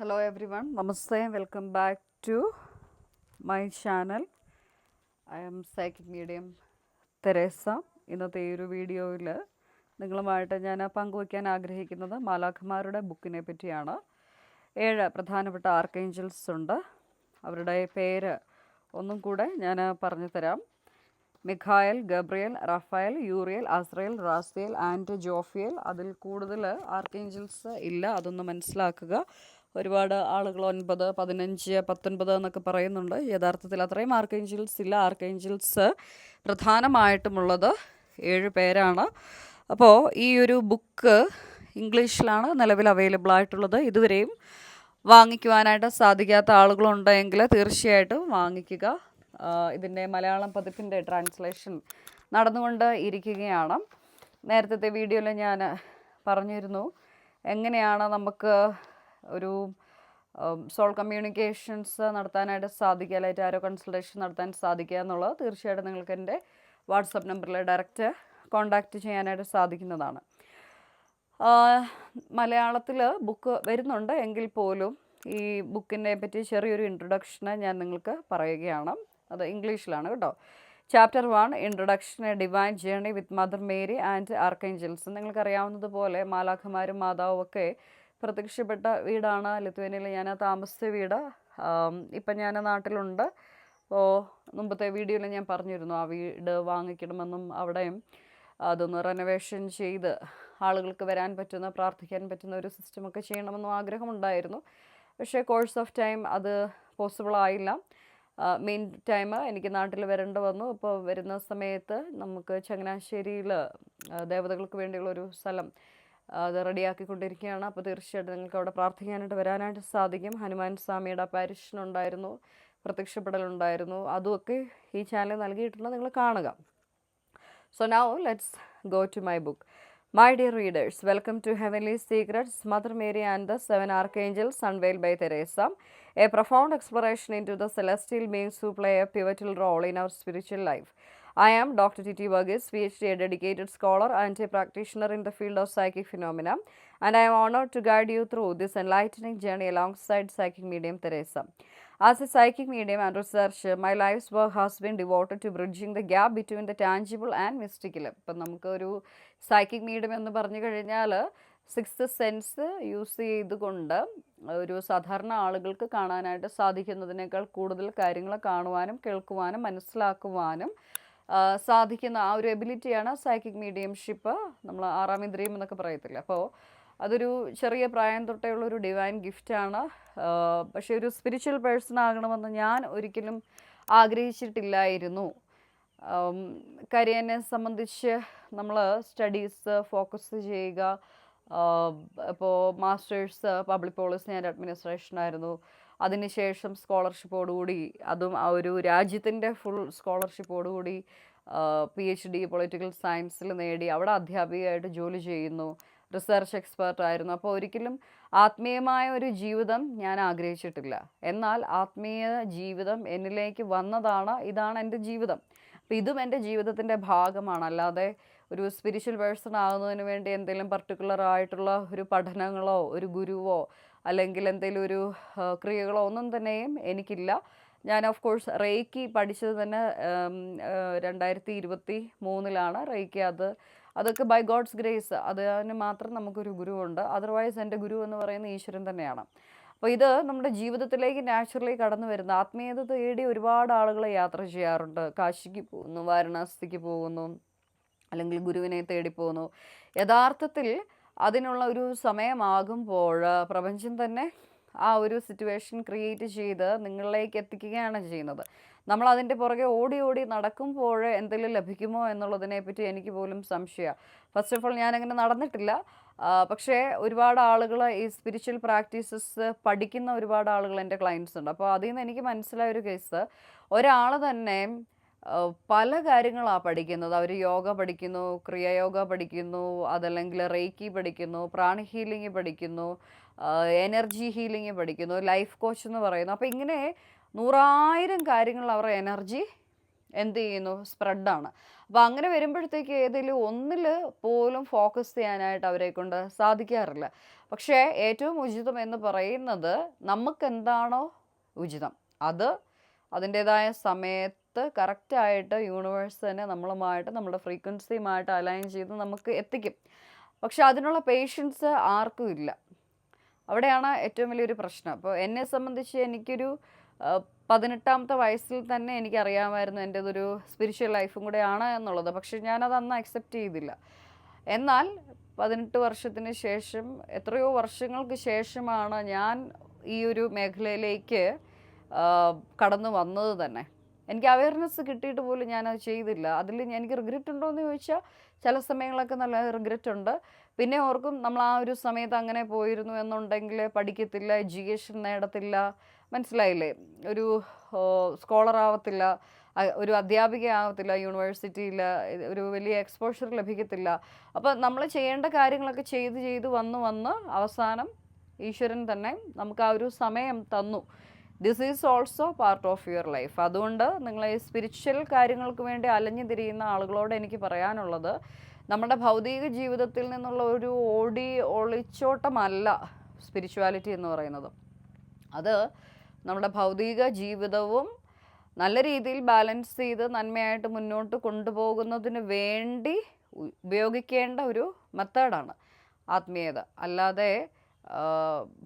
Hello everyone, Namaste and welcome back to my channel. I am Psychic Medium Teresa. ഇന്നത്തെ ഈ ഒരു വീഡിയോയിൽ നിങ്ങളുമായിട്ട് ഞാൻ പങ്കുവയ്ക്കാൻ ആഗ്രഹിക്കുന്നത് മാലാഖമാരുടെ ബുക്കിനെ പറ്റിയാണ്. 7 പ്രധാനപ്പെട്ട ആർക്കേഞ്ചൽസ് ഉണ്ട്. അവരുടെ പേര് ഒന്നും കൂടെ ഞാൻ പറഞ്ഞു തരാം. Michael, Gabriel, Raphael, Uriel, Azrael, Raziel and Jophiel. അതിൽ കൂടുതൽ ആർക്കേഞ്ചൽസ് ഇല്ല, അതൊന്ന് മനസ്സിലാക്കുക. ഒരുപാട് ആളുകൾ 9, 15, 19 എന്നൊക്കെ പറയുന്നുണ്ട്. യഥാർത്ഥത്തിൽ അത്രയും ആർക്കേഞ്ചൽസ് ഇല്ല. ആർക്കേഞ്ചൽസ് പ്രധാനമായിട്ടുമുള്ളത് 7 പേരാണ്. അപ്പോൾ ഈ ഒരു ബുക്ക് ഇംഗ്ലീഷിലാണ് നിലവിൽ അവൈലബിൾ ആയിട്ടുള്ളത്. ഇതുവരെയും വാങ്ങിക്കുവാനായിട്ട് സാധിക്കാത്ത ആളുകളുണ്ടെങ്കിൽ തീർച്ചയായിട്ടും വാങ്ങിക്കുക. ഇതിൻ്റെ മലയാളം പതിപ്പിൻ്റെ ട്രാൻസ്ലേഷൻ നടന്നുകൊണ്ട് ഇരിക്കുകയാണ്. നേരത്തെ വീഡിയോയിൽ ഞാൻ പറഞ്ഞിരുന്നു എങ്ങനെയാണ് നമുക്ക് ഒരു സോൾ കമ്മ്യൂണിക്കേഷൻസ് നടത്താനായിട്ട് സാധിക്കുക, അല്ലെങ്കിൽ ടാരോ കൺസൾട്ടേഷൻ നടത്താൻ സാധിക്കുക എന്നുള്ളത്. തീർച്ചയായിട്ടും നിങ്ങൾക്ക് എൻ്റെ വാട്സപ്പ് നമ്പറിൽ ഡയറക്റ്റ് കോൺടാക്റ്റ് ചെയ്യാനായിട്ട് സാധിക്കുന്നതാണ്. മലയാളത്തിൽ ബുക്ക് വരുന്നുണ്ട് എങ്കിൽ പോലും ഈ ബുക്കിനെ പറ്റി ചെറിയൊരു ഇൻട്രൊഡക്ഷന് ഞാൻ നിങ്ങൾക്ക് പറയുകയാണ്. അത് ഇംഗ്ലീഷിലാണ് കേട്ടോ. Chapter 1 introduction, A divine journey with mother Mary and archangels. നിങ്ങൾക്കറിയാവുന്നതുപോലെ മാലാഖമാരും മാതാവും ഒക്കെ പ്രത്യക്ഷപ്പെട്ട വീടാണ് ലിത്വേനിയയിൽ ഞാൻ താമസിച്ച വീട്. ഇപ്പം ഞാൻ നാട്ടിലുണ്ട്. അപ്പോൾ മുമ്പത്തെ വീഡിയോയിൽ ഞാൻ പറഞ്ഞിരുന്നു ആ വീട് വാങ്ങിക്കണമെന്നും അവിടെയും അതൊന്ന് റെനോവേഷൻ ചെയ്ത് ആളുകൾക്ക് വരാൻ പറ്റുന്ന, പ്രാർത്ഥിക്കാൻ പറ്റുന്ന ഒരു സിസ്റ്റമൊക്കെ ചെയ്യണമെന്നും ആഗ്രഹമുണ്ടായിരുന്നു. പക്ഷേ കോഴ്സ് ഓഫ് ടൈം അത് പോസിബിൾ ആയില്ല. മെയിൻ ടൈം എനിക്ക് നാട്ടിൽ വരേണ്ടി വന്നു. ഇപ്പോൾ വരുന്ന സമയത്ത് നമുക്ക് ചങ്ങനാശ്ശേരിയിൽ ദേവതകൾക്ക് വേണ്ടിയുള്ളൊരു സ്ഥലം അത് റെഡിയാക്കിക്കൊണ്ടിരിക്കുകയാണ്. അപ്പോൾ തീർച്ചയായിട്ടും നിങ്ങൾക്ക് അവിടെ പ്രാർത്ഥിക്കാനായിട്ട് വരാനായിട്ട് സാധിക്കും. ഹനുമാൻ സ്വാമിയുടെ അപ്പാരിഷനുണ്ടായിരുന്നു, പ്രത്യക്ഷപ്പെടലുണ്ടായിരുന്നു. അതുമൊക്കെ ഈ ചാനൽ നൽകിയിട്ടുണ്ട്, നിങ്ങൾ കാണുക. So now let's go to my book. My dear readers, welcome to Heavenly Secrets, Mother Mary and the 7 Archangels unveiled by Teresa. A profound exploration into the celestial beings who play a pivotal role in our spiritual life. I am Dr. Titi Varghese, PhD, a dedicated scholar and a practitioner in the field of psychic phenomena, and I am honored to guide you through this enlightening journey alongside psychic medium Teresa. As a psychic medium and researcher, my life's work has been devoted to bridging the gap between the tangible and mystical. ഇപ്പം നമുക്കൊരു psychic medium എന്ന് പറഞ്ഞു കഴിഞ്ഞാൽ 6th sense use ചെയ്തുകൊണ്ട് ഒരു സാധാരണ ആളുകൾക്ക് കാണാനായിട്ട് സാധിക്കുന്നതിനേക്കാൾ കൂടുതൽ കാര്യങ്ങൾ കാണുവാനും കേൾക്കുവാനും മനസ്സിലാക്കുവാനും സാധിക്കുന്ന ആ ഒരു എബിലിറ്റിയാണ് സൈക്കിക് മീഡിയംഷിപ്പ്. നമ്മൾ 6ാം ഇന്ദ്രിയം എന്നൊക്കെ പറയത്തില്ല. അപ്പോൾ അതൊരു ചെറിയ പ്രായം തൊട്ടേയുള്ളൊരു ഡിവൈൻ ഗിഫ്റ്റാണ്. പക്ഷേ ഒരു സ്പിരിച്വൽ പേഴ്സൺ ആകണമെന്ന് ഞാൻ ഒരിക്കലും ആഗ്രഹിച്ചിട്ടില്ലായിരുന്നു. കരിയറിനെ സംബന്ധിച്ച് നമ്മൾ സ്റ്റഡീസ് ഫോക്കസ് ചെയ്യുക. ഇപ്പോൾ മാസ്റ്റേഴ്സ് പബ്ലിക് പോളിസി ആൻഡ് അഡ്മിനിസ്ട്രേഷനായിരുന്നു. അതിനുശേഷം സ്കോളർഷിപ്പോടുകൂടി, അതും ആ ഒരു രാജ്യത്തിൻ്റെ ഫുൾ സ്കോളർഷിപ്പോടുകൂടി PhD പൊളിറ്റിക്കൽ സയൻസിൽ നേടി അവിടെ അധ്യാപികയായിട്ട് ജോലി ചെയ്യുന്നു. റിസർച്ച് എക്സ്പേർട്ടായിരുന്നു. അപ്പോൾ ഒരിക്കലും ആത്മീയമായ ഒരു ജീവിതം ഞാൻ ആഗ്രഹിച്ചിട്ടില്ല. എന്നാൽ ആത്മീയ ജീവിതം എന്നിലേക്ക് വന്നതാണ്. ഇതാണ് എൻ്റെ ജീവിതം. അപ്പോൾ ഇതും എൻ്റെ ജീവിതത്തിൻ്റെ ഭാഗമാണ്. അല്ലാതെ ഒരു സ്പിരിച്വൽ പേഴ്സൺ ആകുന്നതിന് വേണ്ടി എന്തെങ്കിലും പർട്ടിക്കുലർ ആയിട്ടുള്ള ഒരു പഠനങ്ങളോ ഒരു ഗുരുവോ അല്ലെങ്കിൽ എന്തെങ്കിലും ഒരു ക്രിയകളോ ഒന്നും തന്നെയും എനിക്കില്ല. ഞാൻ ഓഫ് കോഴ്സ് റേക്കി പഠിച്ചത് തന്നെ 2023 റേക്കി. അതൊക്കെ ബൈ ഗോഡ്സ് ഗ്രേസ്. അതിന് മാത്രം നമുക്കൊരു ഗുരുവുണ്ട്. അതർവൈസ് എൻ്റെ ഗുരു എന്ന് പറയുന്ന ഈശ്വരൻ തന്നെയാണ്. അപ്പോൾ ഇത് നമ്മുടെ ജീവിതത്തിലേക്ക് നാച്ചുറലി കടന്നു വരുന്ന ആത്മീയത തേടി ഒരുപാട് ആളുകൾ യാത്ര ചെയ്യാറുണ്ട്. കാശിക്ക് പോകുന്നു, വാരണാസിക്ക് പോകുന്നു, അല്ലെങ്കിൽ ഗുരുവിനെ തേടി പോകുന്നു. യഥാർത്ഥത്തിൽ അതിനുള്ള ഒരു സമയമാകുമ്പോൾ പ്രപഞ്ചം തന്നെ ആ ഒരു സിറ്റുവേഷൻ ക്രിയേറ്റ് ചെയ്ത് നിങ്ങളിലേക്ക് എത്തിക്കുകയാണ് ചെയ്യുന്നത്. നമ്മൾ അതിൻ്റെ പുറകെ ഓടി ഓടി നടക്കുമ്പോൾ എന്തെങ്കിലും ലഭിക്കുമോ എന്നുള്ളതിനെപ്പറ്റി എനിക്ക് പോലും സംശയമാണ്. ഫസ്റ്റ് ഓഫ് ഓൾ ഞാനങ്ങനെ നടന്നിട്ടില്ല. പക്ഷേ ഒരുപാട് ആളുകൾ ഈ സ്പിരിച്വൽ പ്രാക്ടീസസ് പഠിക്കുന്ന ഒരുപാട് ആളുകൾ എൻ്റെ ക്ലയൻസ് ഉണ്ട്. അപ്പോൾ അതിൽ നിന്ന് എനിക്ക് മനസ്സിലായൊരു കേസ്, ഒരാൾ തന്നെ പല കാര്യങ്ങളാണ് പഠിക്കുന്നത്. അവർ യോഗ പഠിക്കുന്നു, ക്രിയായോഗ പഠിക്കുന്നു, അതല്ലെങ്കിൽ റേക്കി പഠിക്കുന്നു, പ്രാണി ഹീലിംഗ് പഠിക്കുന്നു, എനർജി ഹീലിംഗ് പഠിക്കുന്നു, ലൈഫ് കോച്ച് എന്ന് പറയുന്നു. അപ്പോൾ ഇങ്ങനെ 100,000 കാര്യങ്ങൾ അവർ എനർജി എന്ത് ചെയ്യുന്നു, സ്പ്രെഡാണ്. അപ്പോൾ അങ്ങനെ വരുമ്പോഴത്തേക്ക് ഏതെങ്കിലും ഒന്നിൽ പോലും ഫോക്കസ് ചെയ്യാനായിട്ട് അവരെ കൊണ്ട് സാധിക്കാറില്ല. പക്ഷേ ഏറ്റവും ഉചിതം എന്ന് പറയുന്നത് നമുക്ക് എന്താണോ ഉചിതം അത് അതിൻ്റെതായ സമയത്ത് കറക്റ്റായിട്ട് യൂണിവേഴ്സ് തന്നെ നമ്മളുമായിട്ട് നമ്മുടെ ഫ്രീക്വൻസിയുമായിട്ട് അലൈൻ ചെയ്ത് നമുക്ക് എത്തിക്കും. പക്ഷെ അതിനുള്ള പേഷ്യൻസ് ആർക്കും ഇല്ല. അവിടെയാണ് ഏറ്റവും വലിയൊരു പ്രശ്നം. അപ്പോൾ എന്നെ സംബന്ധിച്ച് എനിക്കൊരു 18ാമത്തെ വയസ്സിൽ തന്നെ എനിക്കറിയാമായിരുന്നു എൻ്റെതൊരു സ്പിരിച്വൽ ലൈഫും കൂടെയാണ് എന്നുള്ളത്. പക്ഷെ ഞാനത് അന്ന് അക്സെപ്റ്റ് ചെയ്തില്ല. എന്നാൽ 18 വർഷത്തിന് ശേഷം, എത്രയോ വർഷങ്ങൾക്ക് ശേഷമാണ് ഞാൻ ഈ ഒരു മേഖലയിലേക്ക് കടന്നു വന്നത് തന്നെ. എനിക്ക് അവയർനെസ് കിട്ടിയിട്ട് പോലും ഞാനത് ചെയ്തില്ല. അതിൽ എനിക്ക് റിഗ്രറ്റ് ഉണ്ടോ എന്ന് ചോദിച്ചാൽ ചില സമയങ്ങളൊക്കെ നല്ല റിഗ്രറ്റ് ഉണ്ട്. പിന്നെ ഓർക്കും നമ്മൾ ആ ഒരു സമയത്ത് അങ്ങനെ പോയിരുന്നു എന്നുണ്ടെങ്കിൽ പഠിക്കത്തില്ല, എഡ്യൂക്കേഷൻ നേടത്തില്ല, മനസ്സിലായില്ലേ, ഒരു സ്കോളർ ആവത്തില്ല, ഒരു അധ്യാപിക ആവത്തില്ല, യൂണിവേഴ്സിറ്റിയിൽ ഒരു വലിയ എക്സ്പോഷർ ലഭിക്കത്തില്ല. അപ്പോൾ നമ്മൾ ചെയ്യേണ്ട കാര്യങ്ങളൊക്കെ ചെയ്ത് വന്ന് അവസാനം ഈശ്വരൻ തന്നെ നമുക്ക് ആ ഒരു സമയം തന്നു. This is also part of your life. അതുകൊണ്ട് നിങ്ങൾ ഈ സ്പിരിച്വൽ കാര്യങ്ങൾക്ക് വേണ്ടി അലഞ്ഞു തിരിയുന്ന ആളുകളോട് എനിക്ക് പറയാനുള്ളത്, നമ്മുടെ ഭൗതിക ജീവിതത്തിൽ നിന്നുള്ള ഒരു ഒളിച്ചോട്ടമല്ല സ്പിരിച്വാലിറ്റി എന്ന് പറയുന്നത്. അത് നമ്മുടെ ഭൗതിക ജീവിതവും നല്ല രീതിയിൽ ബാലൻസ് ചെയ്ത് നന്മയായിട്ട് മുന്നോട്ട് കൊണ്ടുപോകുന്നതിന് വേണ്ടി ഉപയോഗിക്കേണ്ട ഒരു മെത്തേഡാണ് ആത്മീയത. അല്ലാതെ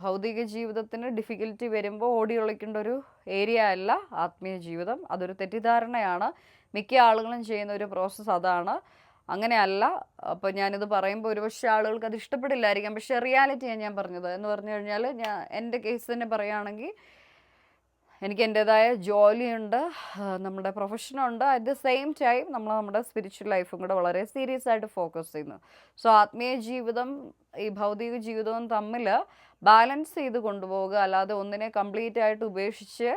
ഭൗതിക ജീവിതത്തിന് ഡിഫിക്കൽറ്റി വരുമ്പോൾ ഓടി ഒളിക്കേണ്ട ഒരു ഏരിയ അല്ല ആത്മീയ ജീവിതം. അതൊരു തെറ്റിദ്ധാരണയാണ്. മിക്ക ആളുകളും ചെയ്യുന്ന ഒരു പ്രോസസ്സ് അതാണ്. അങ്ങനെയല്ല. അപ്പോൾ ഞാനിത് പറയുമ്പോൾ ഒരുപക്ഷെ ആളുകൾക്ക് അത് ഇഷ്ടപ്പെടില്ലായിരിക്കാം. പക്ഷേ റിയാലിറ്റിയാണ് ഞാൻ പറഞ്ഞത്. എന്ന് പറഞ്ഞു കഴിഞ്ഞാൽ എൻ്റെ കേസ് തന്നെ പറയുകയാണെങ്കിൽ എനിക്ക് എൻ്റേതായ ജോലിയുണ്ട്, നമ്മുടെ പ്രൊഫഷനുണ്ട്. അറ്റ് ദ സെയിം ടൈം നമ്മുടെ സ്പിരിച്വൽ ലൈഫും കൂടെ വളരെ സീരിയസ് ആയിട്ട് ഫോക്കസ് ചെയ്യുന്നു. സോ ആത്മീയ ജീവിതം ഈ ഭൗതിക ജീവിതവും തമ്മിൽ ബാലൻസ് ചെയ്ത് കൊണ്ടുപോവുക, അല്ലാതെ ഒന്നിനെ കംപ്ലീറ്റ് ആയിട്ട് ഉപേക്ഷിച്ച്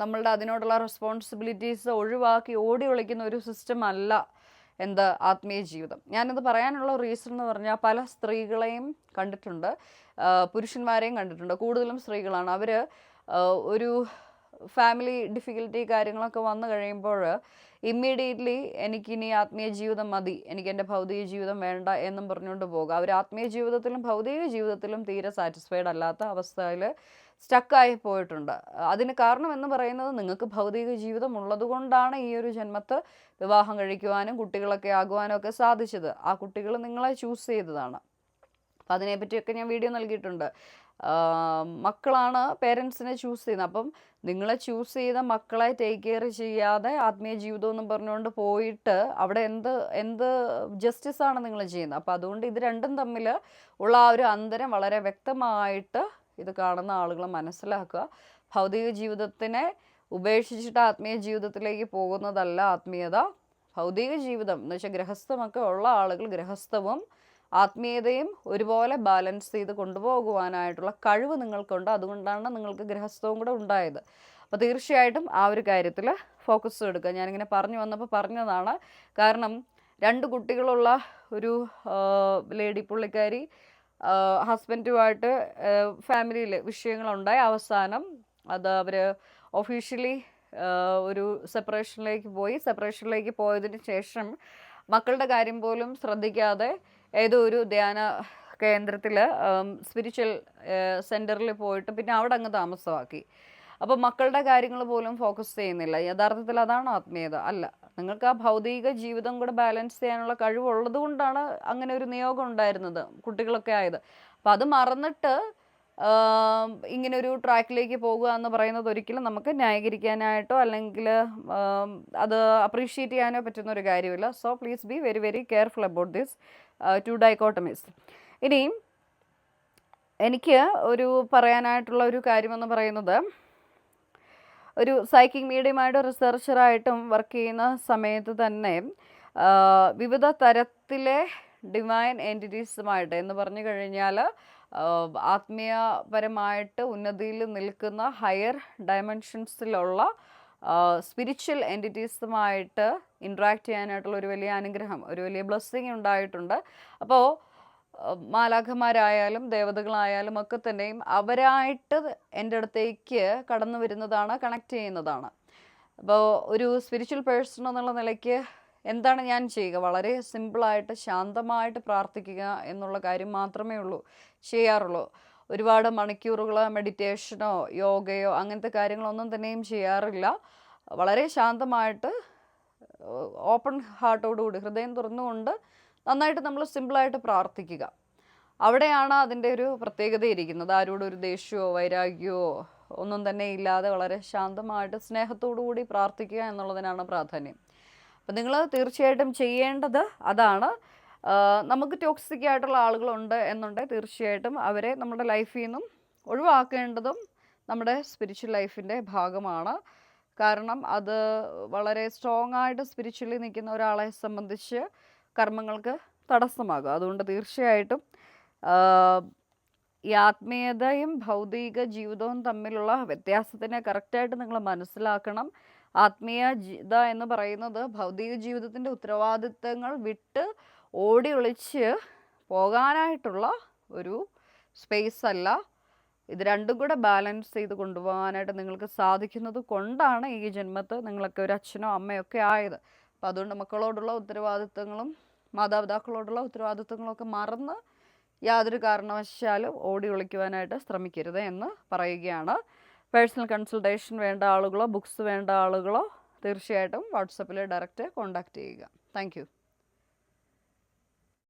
നമ്മളുടെ അതിനോടുള്ള റെസ്പോൺസിബിലിറ്റീസ് ഒഴിവാക്കി ഓടി ഒളിക്കുന്ന ഒരു സിസ്റ്റം അല്ല ആത്മീയ ജീവിതം. ഞാനിത് പറയാനുള്ള റീസൺ എന്ന് പറഞ്ഞാൽ പല സ്ത്രീകളെയും കണ്ടിട്ടുണ്ട്, പുരുഷന്മാരെയും കണ്ടിട്ടുണ്ട്. കൂടുതലും സ്ത്രീകളാണ്. അവർ ഒരു ഫാമിലി ഡിഫിക്കൽറ്റി കാര്യങ്ങളൊക്കെ വന്നു കഴിയുമ്പോൾ ഇമ്മീഡിയറ്റ്ലി എനിക്കിനി ആത്മീയ ജീവിതം മതി, എനിക്ക് എൻ്റെ ഭൗതിക ജീവിതം വേണ്ട എന്നും പറഞ്ഞുകൊണ്ട് പോകുക. അവർ ആത്മീയ ജീവിതത്തിലും ഭൗതിക ജീവിതത്തിലും തീരെ സാറ്റിസ്ഫൈഡ് അല്ലാത്ത അവസ്ഥയിൽ സ്റ്റക്കായി പോയിട്ടുണ്ട്. അതിന് കാരണം എന്ന് പറയുന്നത്, നിങ്ങൾക്ക് ഭൗതിക ജീവിതം ഉള്ളത് കൊണ്ടാണ് ഈ ഒരു ജന്മത്ത് വിവാഹം കഴിക്കുവാനും കുട്ടികളൊക്കെ ആകുവാനും ഒക്കെ സാധിച്ചത്. ആ കുട്ടികൾ നിങ്ങളെ ചൂസ് ചെയ്തതാണ്. അപ്പം അതിനെപ്പറ്റിയൊക്കെ ഞാൻ വീഡിയോ നൽകിയിട്ടുണ്ട്. മക്കളാണ് പേരൻസിനെ ചൂസ് ചെയ്യുന്നത്. അപ്പം നിങ്ങളെ ചൂസ് ചെയ്ത മക്കളെ ടേക്ക് കെയർ ചെയ്യാതെ ആത്മീയ ജീവിതം എന്നും പറഞ്ഞുകൊണ്ട് പോയിട്ട് അവിടെ എന്ത് ജസ്റ്റിസാണ് നിങ്ങൾ ചെയ്യുന്നത്? അപ്പോൾ അതുകൊണ്ട് ഇത് രണ്ടും തമ്മിൽ ഉള്ള ആ ഒരു അന്തരം വളരെ വ്യക്തമായിട്ട് ഇത് കാണുന്ന ആളുകൾ മനസ്സിലാക്കുക. ഭൗതിക ജീവിതത്തിനെ ഉപേക്ഷിച്ചിട്ട് ആത്മീയ ജീവിതത്തിലേക്ക് പോകുന്നതല്ല ആത്മീയത. ഭൗതിക ജീവിതം എന്ന് വെച്ചാൽ ഗൃഹസ്ഥമൊക്കെ ഉള്ള ആളുകൾ ഗൃഹസ്ഥവും ആത്മീയതയും ഒരുപോലെ ബാലൻസ് ചെയ്ത് കൊണ്ടുപോകുവാനായിട്ടുള്ള കഴിവ് നിങ്ങൾക്കുണ്ട്. അതുകൊണ്ടാണ് നിങ്ങൾക്ക് ഗൃഹസ്ഥവും കൂടെ ഉണ്ടായത്. അപ്പോൾ തീർച്ചയായിട്ടും ആ ഒരു കാര്യത്തിൽ ഫോക്കസ് എടുക്കുക. ഞാനിങ്ങനെ പറഞ്ഞു വന്നപ്പോൾ പറഞ്ഞതാണ്. കാരണം 2 കുട്ടികളുള്ള ഒരു ലേഡി, പുള്ളിക്കാരി ഹസ്ബൻഡുമായിട്ട് ഫാമിലിയിൽ വിഷയങ്ങളുണ്ടായി. അവസാനം അത് അവർ ഒഫീഷ്യലി ഒരു സെപ്പറേഷനിലേക്ക് പോയതിന് ശേഷം മക്കളുടെ കാര്യം പോലും ശ്രദ്ധിക്കാതെ ഏതോ ഒരു ധ്യാന കേന്ദ്രത്തിൽ സ്പിരിച്വൽ സെൻറ്ററിൽ പോയിട്ട് പിന്നെ അവിടെ അങ്ങ് താമസമാക്കി. അപ്പോൾ മക്കളുടെ കാര്യങ്ങൾ പോലും ഫോക്കസ് ചെയ്യുന്നില്ല. യഥാർത്ഥത്തിൽ അതാണ് ആത്മീയത? അല്ല. നിങ്ങൾക്ക് ആ ഭൗതിക ജീവിതം കൂടെ ബാലൻസ് ചെയ്യാനുള്ള കഴിവുള്ളത് കൊണ്ടാണ് അങ്ങനെ ഒരു നിയോഗം ഉണ്ടായിരുന്നത്, കുട്ടികളൊക്കെ ആയത്. അപ്പം അത് മറന്നിട്ട് ഇങ്ങനെ ഒരു ട്രാക്കിലേക്ക് പോകുക എന്ന് പറയുന്നത് ഒരിക്കലും നമുക്ക് ന്യായീകരിക്കാനായിട്ടോ അല്ലെങ്കിൽ അത് അപ്രീഷിയേറ്റ് ചെയ്യാനോ പറ്റുന്ന ഒരു കാര്യമില്ല. So please be very very careful about this 2 ഡൈക്കോട്ടമീസ്. ഇനി എനിക്ക് ഒരു പറയാനായിട്ടുള്ള ഒരു കാര്യമെന്ന് പറയുന്നത്, ഒരു സൈക്കിക് മീഡിയമായിട്ട് റിസർച്ചറായിട്ടും വർക്ക് ചെയ്യുന്ന സമയത്ത് തന്നെ വിവിധ തരത്തിലെ ഡിവൈൻ എൻറ്റിറ്റീസുമായിട്ട് എന്ന് പറഞ്ഞു കഴിഞ്ഞാൽ ആത്മീയപരമായിട്ട് ഉന്നതിയിൽ നിൽക്കുന്ന ഹയർ ഡയമെൻഷൻസിലുള്ള സ്പിരിച്വൽ എൻറ്റിറ്റീസുമായിട്ട് ഇൻട്രാക്ട് ചെയ്യാനായിട്ടുള്ള ഒരു വലിയ അനുഗ്രഹം, ഒരു വലിയ ബ്ലെസ്സിങ് ഉണ്ടായിട്ടുണ്ട്. അപ്പോൾ മാലാഖമാരായാലും ദേവതകളായാലും ഒക്കെ തന്നെയും അവരായിട്ട് എൻ്റെ അടുത്തേക്ക് കടന്നു വരുന്നതാണ്, കണക്ട് ചെയ്യുന്നതാണ്. അപ്പോൾ ഒരു സ്പിരിച്വൽ പേഴ്സൺ എന്നുള്ള നിലയ്ക്ക് എന്താണ് ഞാൻ ചെയ്യുക? വളരെ സിമ്പിളായിട്ട് ശാന്തമായിട്ട് പ്രാർത്ഥിക്കുക എന്നുള്ള കാര്യം മാത്രമേ ചെയ്യാറുള്ളൂ. ഒരുപാട് മണിക്കൂറുകൾ മെഡിറ്റേഷനോ യോഗയോ അങ്ങനത്തെ കാര്യങ്ങളൊന്നും തന്നെയും ചെയ്യാറില്ല. വളരെ ശാന്തമായിട്ട് ഓപ്പൺ ഹാർട്ടോടുകൂടി ഹൃദയം തുറന്നുകൊണ്ട് നന്നായിട്ട് നമ്മൾ സിമ്പിളായിട്ട് പ്രാർത്ഥിക്കുക. അവിടെയാണ് അതിൻ്റെ ഒരു പ്രത്യേകത ഇരിക്കുന്നത്. ആരോടും ഒരു ദേഷ്യമോ വൈരാഗ്യമോ ഒന്നും തന്നെ ഇല്ലാതെ വളരെ ശാന്തമായിട്ട് സ്നേഹത്തോടു കൂടി പ്രാർത്ഥിക്കുക എന്നുള്ളതിനാണ് പ്രാധാന്യം. അപ്പം നിങ്ങൾ തീർച്ചയായിട്ടും ചെയ്യേണ്ടത് അതാണ്. നമുക്ക് ടോക്സിക് ആയിട്ടുള്ള ആളുകളുണ്ട് എന്നുണ്ടെങ്കിൽ തീർച്ചയായിട്ടും അവരെ നമ്മുടെ ലൈഫിൽ നിന്നും ഒഴിവാക്കേണ്ടതും നമ്മുടെ സ്പിരിച്വൽ ലൈഫിൻ്റെ ഭാഗമാണ്. കാരണം അത് വളരെ സ്ട്രോങ് ആയിട്ട് സ്പിരിച്വലി നിൽക്കുന്ന ഒരാളെ സംബന്ധിച്ച് കർമ്മങ്ങൾക്ക് തടസ്സമാകും. അതുകൊണ്ട് തീർച്ചയായിട്ടും ഈ ആത്മീയതയും ഭൗതിക ജീവിതവും തമ്മിലുള്ള വ്യത്യാസത്തിനെ കറക്റ്റായിട്ട് നിങ്ങൾ മനസ്സിലാക്കണം. ആത്മീയത എന്ന് പറയുന്നത് ഭൗതിക ജീവിതത്തിൻ്റെ ഉത്തരവാദിത്തങ്ങൾ വിട്ട് ഓടി ഒളിച്ച് പോകാനായിട്ടുള്ള ഒരു സ്പേസ് അല്ല. ഇത് രണ്ടും കൂടെ ബാലൻസ് ചെയ്ത് കൊണ്ടുപോകാനായിട്ട് നിങ്ങൾക്ക് സാധിക്കുന്നത് കൊണ്ടാണ് ഈ ജന്മത്ത് നിങ്ങളൊക്കെ ഒരു അച്ഛനോ അമ്മയോ ഒക്കെ ആയത്. അപ്പോൾ അതുകൊണ്ട് മക്കളോടുള്ള ഉത്തരവാദിത്തങ്ങളും മാതാപിതാക്കളോടുള്ള ഉത്തരവാദിത്തങ്ങളൊക്കെ മറന്ന് യാതൊരു കാരണവശാലും ഓടി ഒളിക്കുവാനായിട്ട് ശ്രമിക്കരുത് എന്ന് പറയുകയാണ്. പേഴ്സണൽ കൺസൾട്ടേഷൻ വേണ്ട ആളുകളോ ബുക്സ് വേണ്ട ആളുകളോ തീർച്ചയായിട്ടും വാട്സപ്പിൽ ഡയറക്റ്റ് കോൺടാക്റ്റ് ചെയ്യുക. താങ്ക്